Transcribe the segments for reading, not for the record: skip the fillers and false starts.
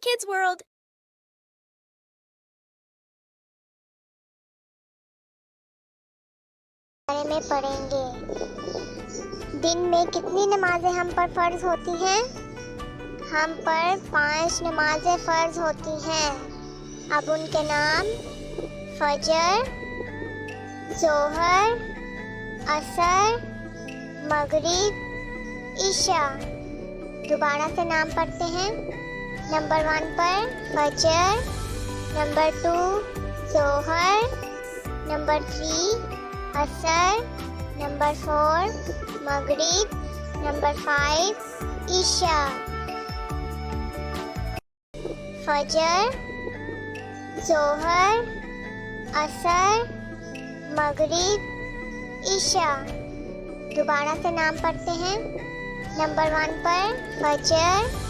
Kids World. बारे में पढ़ेंगे। दिन में कितनी नमाजें हम पर फर्ज होती हैं? हम पर 5 नमाजें फर्ज होती हैं। अब उनके नाम फजर, जोहर, असर, मगरिब, इशा। दोबारा से नाम पढ़ते हैं। नंबर 1 पर फजर, नंबर 2 जोहर, नंबर 3 असर, नंबर 4 मगरिब, नंबर 5 इशा। फजर, जोहर, असर, मगरिब, इशा। दोबारा से नाम पढ़ते हैं। नंबर 1 पर फजर,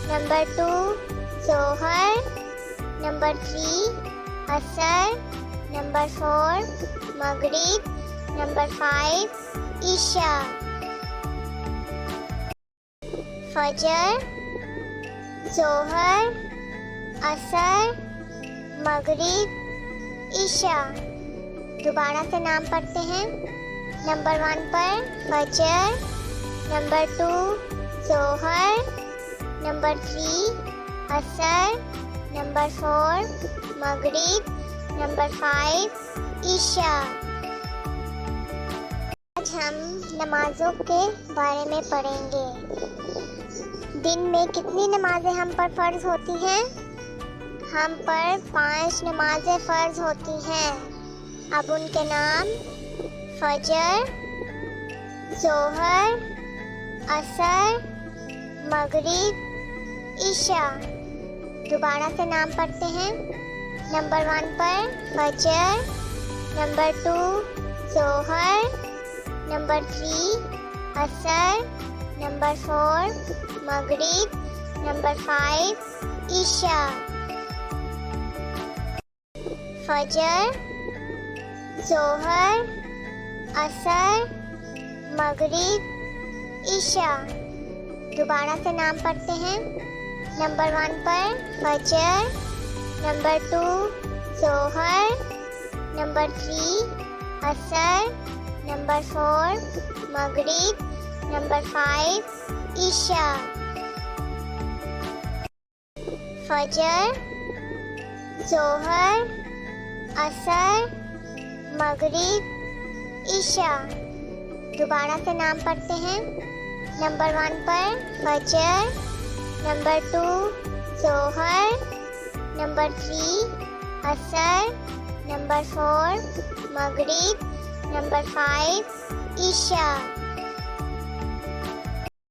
नंबर 2 जोहर, नंबर 3 असर, नंबर 4 मगरिब, नंबर 5 इशा। फजर, जोहर, असर, मगरिब, इशा। दोबारा से नाम पढ़ते हैं। नंबर 1 पर फजर, नंबर 2 जोहर, नंबर 3 असर, नंबर 4 मगरिब, नंबर 5 इशा। आज हम नमाजों के बारे में पढ़ेंगे। दिन में कितनी नमाजें हम पर फर्ज होती हैं? हम पर 5 नमाजें फर्ज होती हैं। अब उनके नाम फजर, जोहर, असर, मगरिब, इशा। दोबारा से नाम पढ़ते हैं। नंबर 1 पर फजर, नंबर 2 जोहर, नंबर 3 असर, नंबर 4 मगरिब, नंबर 5 इशा। फजर, जोहर, असर, मगरिब, इशा। दोबारा से नाम पढ़ते हैं। नंबर 1 पर फजर, नंबर 2 जोहर, नंबर 3 असर, नंबर 4 मगरिब, नंबर 5 इशा। फजर, जोहर, असर, मगरिब, इशा। दोबारा से नाम पढ़ते हैं। नंबर 1 पर फजर, नंबर 2 जोहर, नंबर 3 असर, नंबर 4 मगरिब, नंबर 5 इशा।